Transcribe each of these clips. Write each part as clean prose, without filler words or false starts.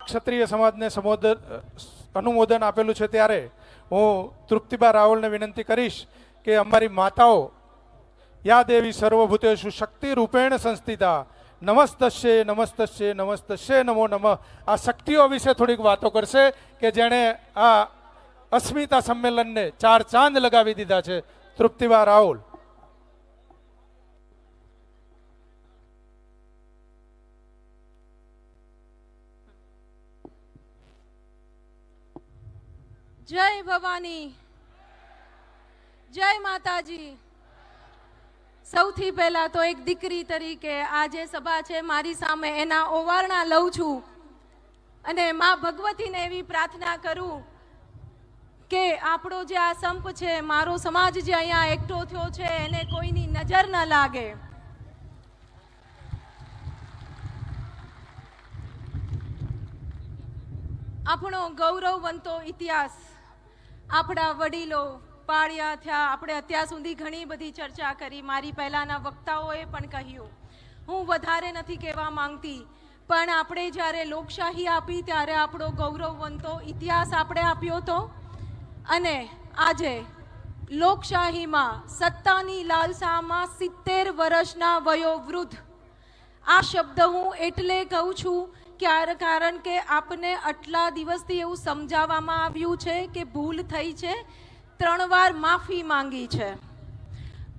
ક્ષત્રિય સમાજને અનુમોદન આપેલું છે ત્યારે હું તૃપ્તિબા રાવલને વિનંતી કરીશ કે અમારી માતાઓ યા દેવી સર્વભૂતેષુ શક્તિ રૂપેણ સંસ્થિતા નમસ્તસ્ય નમસ્તસ્ય નમસ્તસ્ય નમો નમઃ આ શક્તિઓ વિશે થોડીક વાતો કરશે કે જેણે આ અસ્મિતા સંમેલનને 4 ચાંદ લગાવી દીધા છે. તૃપ્તિબા રાવલ. જય ભવાની, જય માતાજી. સૌથી પહેલા તો એક દીકરી તરીકે આ જે સભા છે મારી સામે એના ઓવારણા લઉં છું અને માં ભગવતીને એવી પ્રાર્થના કરું કે આપણો જે આ સંપ છે, મારો સમાજ જે અહીંયા એકઠો થયો છે એને કોઈની નજર ન લાગે. આપણો ગૌરવવંતો ઇતિહાસ, આપણા વડીલો પાળ્યા થયા. આપણે અત્યાર સુધી ઘણી બધી ચર્ચા કરી, મારી પહેલાના વક્તાઓએ પણ કહ્યું. હું વધારે નથી કહેવા માંગતી, પણ આપણે જ્યારે લોકશાહી આપી ત્યારે આપણો ગૌરવવંતો ઇતિહાસ આપણે આપ્યો હતો અને આજે લોકશાહીમાં સત્તાની લાલસામાં 70 વર્ષના વયોવૃદ્ધ, આ શબ્દ હું એટલે કહું છું કારણ કે આપને આટલા દિવસથી એવું સમજાવવામાં આવ્યું છે કે ભૂલ થઈ છે, 3 વાર માફી માંગી છે,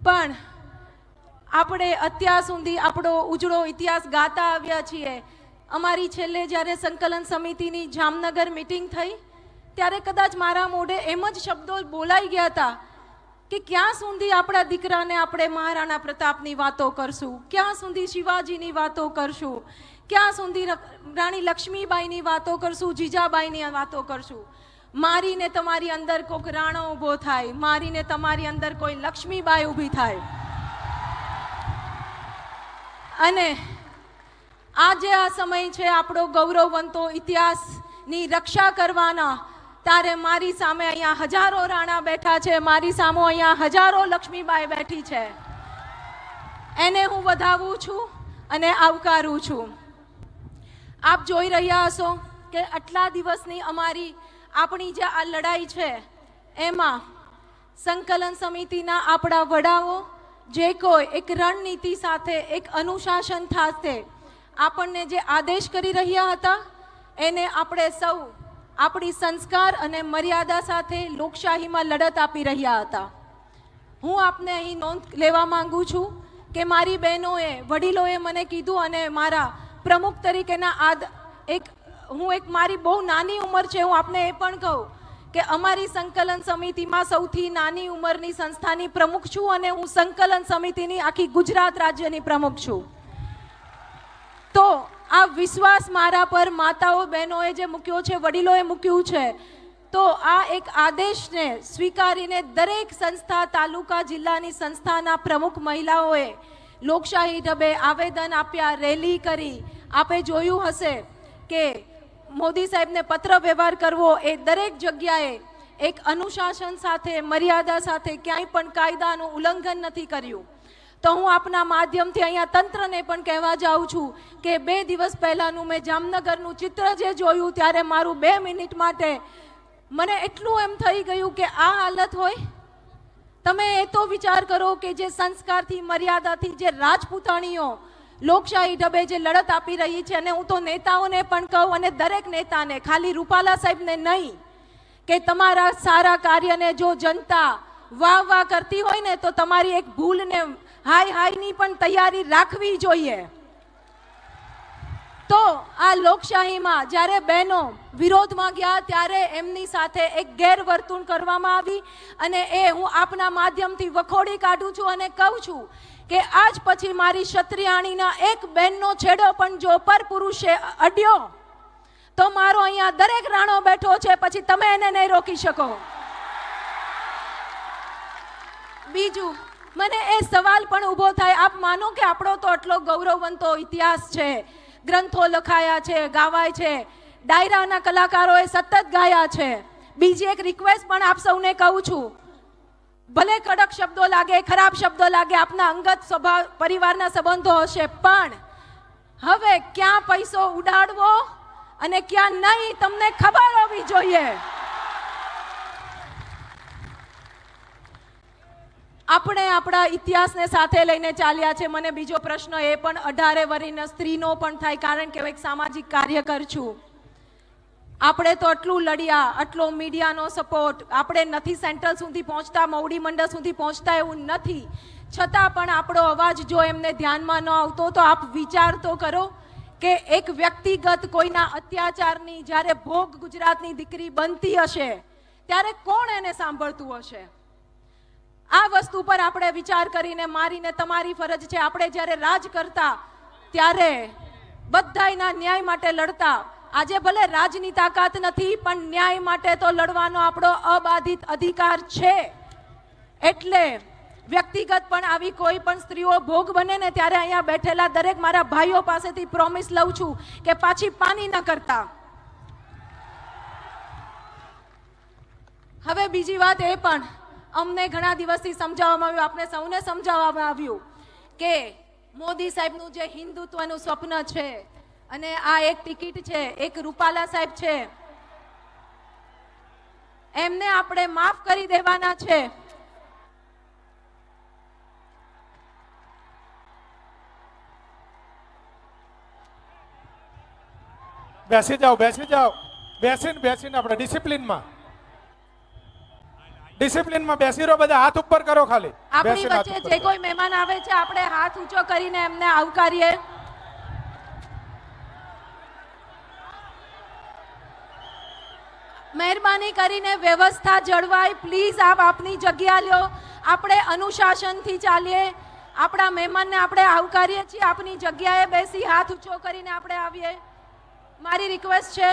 પણ આપણે અત્યાર સુધી આપણો ઉજળો ઇતિહાસ ગાતા આવ્યા છીએ. અમારી છેલ્લે જ્યારે સંકલન સમિતિની જામનગર મીટિંગ થઈ ત્યારે કદાચ મારા મોઢે એમ જ શબ્દો બોલાઈ ગયા હતા કે ક્યાં સુધી આપણા દીકરાને આપણે મહારાણા પ્રતાપની વાતો કરશું, ક્યાં સુધી શિવાજીની વાતો કરશું, ક્યાં સુધી રાણી લક્ષ્મીબાઈની વાતો કરશું, જીજાબાઈની વાતો કરશું. મારીને તમારી અંદર કોઈક રાણો ઊભો થાય, મારીને તમારી અંદર કોઈ લક્ષ્મીબાઈ ઊભી થાય. અને આજે આ સમય છે આપણો ગૌરવવંતો ઇતિહાસની રક્ષા કરવાના. ત્યારે મારી સામે અહીંયા હજારો રાણા બેઠા છે, મારી સામે અહીંયા હજારો લક્ષ્મીબાઈ બેઠી છે. એને હું વધાવું છું અને આવકારું છું. આપ જોઈ રહ્યા હશો કે આટલા દિવસની આપણી જે આ લડાઈ છે એમાં સંકલન સમિતિના આપણા વડાઓ જે કોઈ એક રણનીતિ સાથે, એક અનુશાસન સાથે આપણને જે આદેશ કરી રહ્યા હતા એને આપણે સૌ આપણી સંસ્કાર અને મર્યાદા સાથે લોકશાહીમાં લડત આપી રહ્યા હતા. હું આપને અહીં નોંધ લેવા માંગુ છું કે મારી બહેનોએ, વડીલોએ મને કીધું અને મારા પ્રમુખ તરીકેના મારી બહુ નાની ઉંમર છે, હું આપને એ પણ કહું કે અમારી સંકલન સમિતિમાં સૌથી નાની ઉંમરની સંસ્થાની પ્રમુખ છું અને હું સંકલન સમિતિની આખી ગુજરાત રાજ્યની પ્રમુખ છું. તો આ વિશ્વાસ મારા પર માતાઓ બહેનોએ જે મૂક્યો છે, વડીલોએ મૂક્યું છે, તો આ એક આદેશને સ્વીકારીને દરેક સંસ્થા, તાલુકા, જિલ્લાની સંસ્થાના પ્રમુખ મહિલાઓએ લોકશાહી ઢબે આવેદન આપ્યા, રેલી કરી. આપે જોયું હશે કે મોદી સાહેબને પત્ર વ્યવહાર કરવો એ દરેક જગ્યાએ એક અનુશાસન સાથે, મર્યાદા સાથે, ક્યાંય પણ કાયદાનું ઉલ્લંઘન નથી કર્યું. તો હું આપના માધ્યમથી અહીંયા તંત્રને પણ કહેવા જાઉં છું કે 2 દિવસ પહેલાંનું મેં જામનગરનું ચિત્ર જે જોયું ત્યારે મારું 2 મિનિટ માટે મને એટલું એમ થઈ ગયું કે આ હાલત હોય. તમે એ તો વિચાર કરો કે જે સંસ્કારથી, મર્યાદાથી, જે રાજપૂતાણીઓ લોકશાહી ઢબે જે લડત આપી રહી છે, અને હું તો નેતાઓને પણ કહું અને દરેક નેતાને, ખાલી રૂપાલા સાહેબને નહીં, કે તમારા સારા કાર્યને જો જનતા વાહ કરતી હોય ને તો તમારી એક ભૂલને હાઈની પણ તૈયારી રાખવી જોઈએ. તો આ લોકશાહીમાં જ્યારે બહેનો વિરોધમાં ગયા ત્યારે એમની સાથે એક ગેરવર્તણૂક કરવામાં આવી અને એ હું આપના માધ્યમથી વખોડી કાઢું છું અને કહું છું કે આજ પછી મારી ક્ષત્રિયાણીના એક બહેનનો છેડો પણ જો પર પુરુષે અડ્યો તો મારો અહીંયા દરેક રાણો બેઠો છે, પછી તમે એને નહીં રોકી શકો. બીજું, મને એ સવાલ પણ ઊભો થાય, આપ માનો કે આપણો તો આટલો ગૌરવવંતો ઇતિહાસ છે, ગ્રંથો લખાયા છે, ગાવાય છે, ડાયરાના કલાકારોએ સતત ગાયા છે. બીજી એક રિક્વેસ્ટ પણ આપ સૌને કહું છું, ભલે કડક શબ્દો લાગે, ખરાબ શબ્દો લાગે, આપના અંગત સ્વભાવ, પરિવારના સંબંધો હશે, પણ હવે ક્યાં પૈસો ઉડાડવો અને ક્યાં નહીં તમને ખબર હોવી જોઈએ. આપણે આપણા ઇતિહાસને સાથે લઈને ચાલ્યા છે. મને બીજો પ્રશ્ન એ પણ 18 વર્ષની સ્ત્રીનો પણ થાય, કારણ કે હું એક સામાજિક કાર્યકર છું. આપણે તો આટલું લડ્યા, આટલો મીડિયાનો સપોર્ટ, આપણે નથી સેન્ટ્રલ સુધી પહોંચતા, મવડી મંડળ સુધી પહોંચતા એવું નથી, છતાં પણ આપણો અવાજ જો એમને ધ્યાનમાં ન આવતો તો આપ વિચાર તો કરો કે એક વ્યક્તિગત કોઈના અત્યાચારની જ્યારે ભોગ ગુજરાતની દીકરી બનતી હશે ત્યારે કોણ એને સાંભળતું હશે? આ વસ્તુ પર આપણે વિચાર કરીને મારીને તમારી ફરજ છે. આપણે જ્યારે રાજ કરતા ત્યારે બધાયના ન્યાય માટે લડતા. આજે ભલે રાજની તાકાત નથી, પણ ન્યાય માટે તો લડવાનો આપણો અબાધિત અધિકાર છે. એટલે વ્યક્તિગત પણ આવી કોઈ પણ સ્ત્રીઓ ભોગ બને ને ત્યારે અહીંયા બેઠેલા દરેક મારા ભાઈઓ પાસેથી પ્રોમિસ લઉં છું કે પાછી પાની ન કરતા. હવે બીજી વાત એ પણ અમને ઘણા દિવસથી સમજાવવામાં આવ્યું, આપને સૌને સમજાવવામાં આવ્યું કે મોદી સાહેબનું જે હિન્દુત્વનું સ્વપ્ન છે અને આ એક ટિકિટ છે, એક રૂપાલા સાહેબ છે, એમને આપણે માફ કરી દેવાના છે. બેસી જાઓ, બેસી જાઓ, બેસીને આપણે ડિસિપ્લિનમાં બેસી રહો. બધા હાથ ઉપર કરો ખાલી. આપણી વચ્ચે જે કોઈ મહેમાન આવે છે આપણે હાથ ઊંચો કરીને એમને આવકારીએ. મહેરબાની કરીને વ્યવસ્થા જળવાય. પ્લીઝ આપ આપની જગ્યા લ્યો. આપણે અનુશાસનથી ચાલીએ. આપણા મહેમાનને આપણે આવકારીએ છીએ. આપની જગ્યાએ બેસી હાથ ઊંચો કરીને આપણે આવીએ. મારી રિક્વેસ્ટ છે.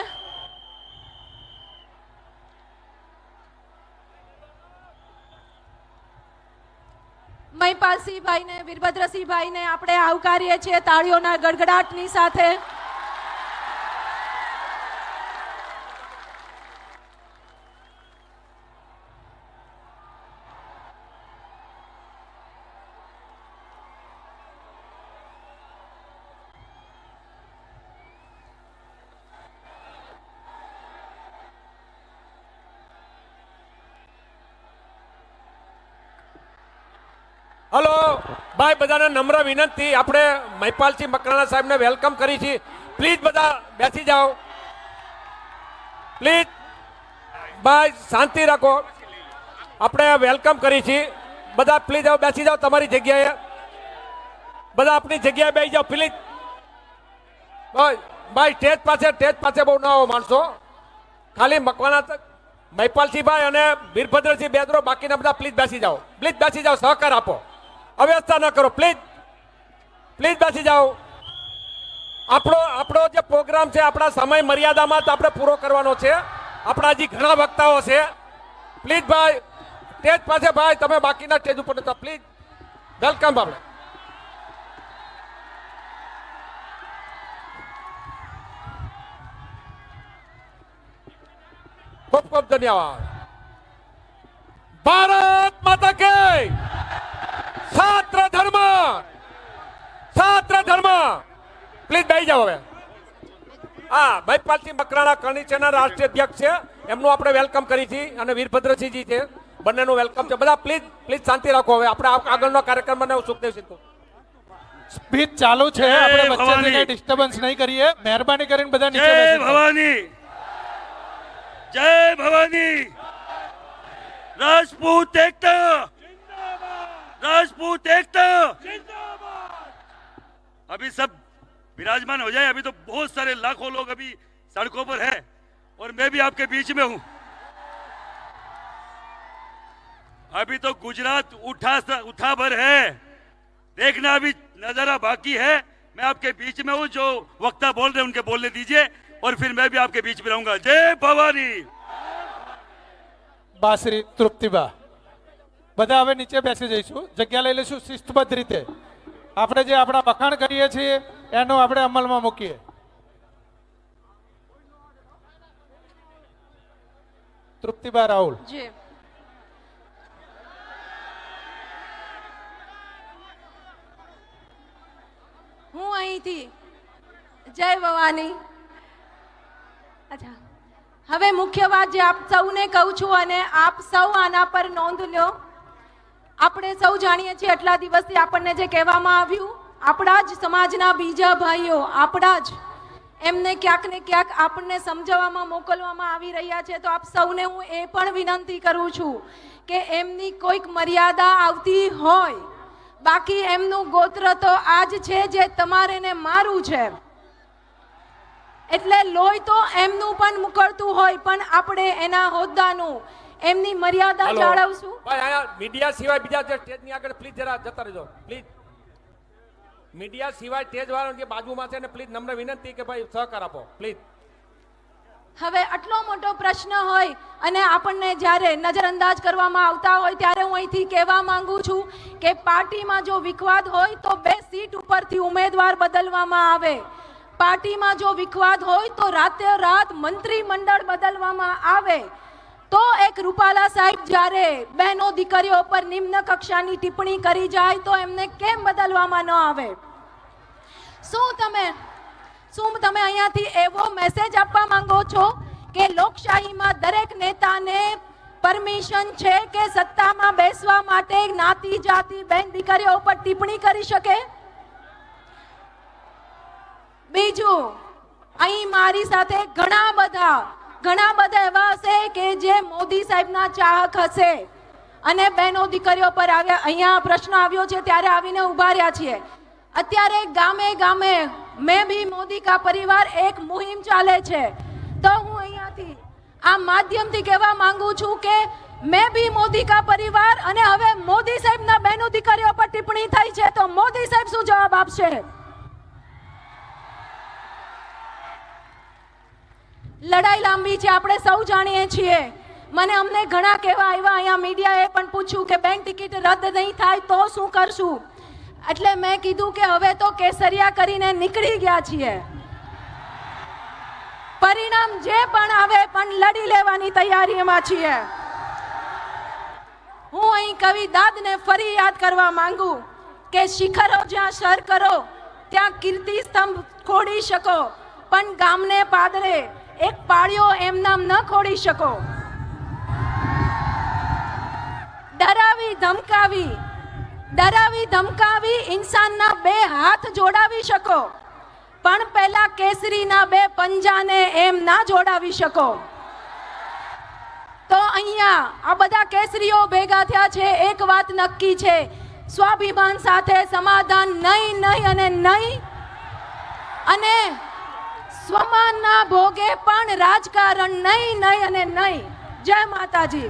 મહિપાલસિંહ ભાઈને, વીરભદ્રસિંહ ભાઈને આપણે આવકારીએ છીએ તાળીઓના ગડગડાટની સાથે. હલો ભાઈ, બધાને નમ્ર વિનંતી, આપણે મહિપાલસિંહ મકરાણા સાહેબને વેલકમ કરી છે. પ્લીઝ બધા બેસી જાઓ. પ્લીઝ ભાઈ શાંતિ રાખો. આપણે વેલકમ કરી છે. બધા પ્લીઝ હવે બેસી જાઓ તમારી જગ્યાએ. બધા આપણી જગ્યાએ બેસી જાઓ પ્લીઝ. ભાઈ સ્ટેજ પાસે બહુ ના આવો માણસો. ખાલી મકવાણા મહિપાલસિંહભાઈ અને વીરભદ્રસિંહ બેદરો, બાકીના બધા પ્લીઝ બેસી જાઓ. પ્લીઝ બેસી જાઓ, સહકાર આપો, અવ્યવસ્થા ન કરો. પ્લીઝ બેસી જાઓ. આપણો જે પ્રોગ્રામ છે આપણા સમય મર્યાદામાં તો આપણે પૂરો કરવાનો છે. આપણા હજી ઘણા વક્તાઓ છે. પ્લીઝ ભાઈ સ્ટેજ પાસે, ભાઈ તમે બાકીના સ્ટેજ ઉપર નતા. Please welcome. આપણે ખૂબ ખૂબ ધન્યવાદ. ભારત માતા કે છાત્ર ધર્મ. પ્લીઝ બેસી જાઓ. હવે હા, મહિપાલસિંહ મકરાણા કરણીસેના રાષ્ટ્રીય અધ્યક્ષ છે, એમનું આપણે વેલકમ કરી છે. અને વીરભદ્રસિંહજી છે, બંનેનું વેલકમ છે. બધા પ્લીઝ શાંતિ રાખો. હવે આપણે આગળનો કાર્યક્રમ મને સુખદેવ સિંહ સ્પીચ ચાલુ છે. આપણે વચ્ચેથી કઈ ડિસ્ટર્બન્સ નહીં કરીએ. મહેરબાની કરીને બધા નીચે બેસી જાઓ. ભવાની, जय भवानी. राजपूत एकता, राजपूत एकता. अभी सब विराजमान हो जाए. अभी तो बहुत सारे लाखों लोग अभी सड़कों पर हैं और मैं भी आपके बीच में हूं. अभी तो गुजरात उठा भर है, देखना अभी नजारा बाकी है. मैं आपके बीच में हूं. जो वक्ता बोल रहे हैं उनके बोलने दीजिए और फिर मैं भी आपके बीच में रहूंगा. जय भवानी. બાસરી તૃપ્તિબા, બધા હવે નીચે બેસી જઈશું, જગ્યા લઈ લઈશું શિસ્તબદ્ધ રીતે. આપણે જે આપણા વખાણ કરીએ છીએ એનો આપણે અમલમાં મૂકીએ. તૃપ્તિબા રાહુલ. જી, હું અહીંથી જય ભવાની અચ્છા, હવે મુખ્ય વાત જે આપ સૌને કહું છું અને આપ સૌ આના પર નોંધ લો. આપણે સૌ જાણીએ છીએ એટલા દિવસથી આપણને જે કહેવામાં આવ્યું, આપણા જ સમાજના બીજા ભાઈઓ આપણા જ એમને ક્યાંક ને ક્યાંક આપણને સમજાવવામાં મોકલવામાં આવી રહ્યા છે. તો આપ સૌને હું એ પણ વિનંતી કરું છું કે એમની કોઈક મર્યાદા આવતી હોય, બાકી એમનું ગોત્ર તો આજ છે જે તમારે ને મારું છે. એટલે લોહી તો એમનું પણ મુકળતું હોય, પણ આપણે એના હોદ્દાનું એમની મર્યાદા હલો. જાળવશું. ભાઈ અહીંયા મીડિયા સિવાય બીજા જે સ્ટેજની આગળ પ્લીઝ જરા જતા રહેજો પ્લીઝ. મીડિયા સિવાય સ્ટેજ વાળા જે બાજુમાં છે ને પ્લીઝ નમ્ર વિનંતી કે ભાઈ સહકાર આપો પ્લીઝ. હવે આટલો મોટો પ્રશ્ન હોય અને આપણને જ્યારે નજરઅંદાજ કરવામાં આવતા હોય ત્યારે હું અહીંથી કહેવા માંગુ છું કે પાર્ટીમાં જો વિખવાદ હોય તો 2 સીટ ઉપરથી ઉમેદવાર બદલવામાં આવે. પાર્ટીમાં જો વિખવાદ હોય તો રાતે-રાત મંત્રીમંડળ બદલવામાં આવે. તો એક રૂપાલા સાહેબ જ્યારે બહેનો દીકરીઓ પર નિમ્ન કક્ષાની ટિપ્પણી કરી જાય તો એમને કેમ બદલવામાં ન આવે? શું તમે અહીંયાથી એવો મેસેજ આપવા માંગો છો કે લોકશાહીમાં દરેક નેતાને પરમિશન છે કે સત્તામાં બેસવા માટે જ્ઞાતિ જાતિ બેન દીકરીઓ પર ટિપ્પણી કરી શકે? બીજું, અહીં મારી સાથે ઘણા બધા એવા હશે કે જે મોદી સાહેબના ચાહક હશે અને બહેનો દીકરીઓ પર આવ્યા, અહીંયા પ્રશ્ન આવ્યો છે ત્યારે આવીને ઉભા રહ્યા છીએ. અત્યારે ગામે ગામે મેં ભી મોદી કા પરિવાર એક મુહિમ ચાલે છે. તો હું અહીંયાથી આ માધ્યમથી કહેવા માંગુ છું કે મેં ભી મોદી કા પરિવાર, અને હવે મોદી સાહેબના બહેનો દીકરીઓ પર ટિપ્પણી થઈ છે તો મોદી સાહેબ શું જવાબ આપશે? લડાઈ લાંબી છે, આપણે સૌ જાણીએ છીએ. અમને ઘણા કહેવા આવ્યા, અહીંયા મીડિયાએ પણ પૂછ્યું કે બેંક ટિકિટ રદ નહીં થાય તો શું કરશું? એટલે મેં કીધું કે હવે તો કેસરિયા કરીને નીકળી ગયા છીએ. પરિણામ જે પણ આવે પણ લડી લેવાની તૈયારીમાં છીએ. હું અહીં કવિ દાદને ફરી યાદ કરવા માંગુ કે શિખરો જ્યાં સર કરો ત્યાં કીર્તિ સ્તંભ ખોડી શકો, પણ ગામને પાદરે એક પાળિયો એમ નામ ન ખોડી શકો. ડરાવી ધમકાવી ઇન્સાનના 2 હાથ જોડાવી શકો, પણ પહેલા કેસરીના 2 પંજાને એમ ના જોડાવી શકો. તો અહીંયા આ બધા કેસરીઓ ભેગા થયા છે. એક વાત નક્કી છે, સ્વાભિમાન સાથે સમાધાન નહીં અને નહીં, અને સ્વમાનના ભોગે પણ રાજકારણ નહીં અને નહીં. જય માતાજી.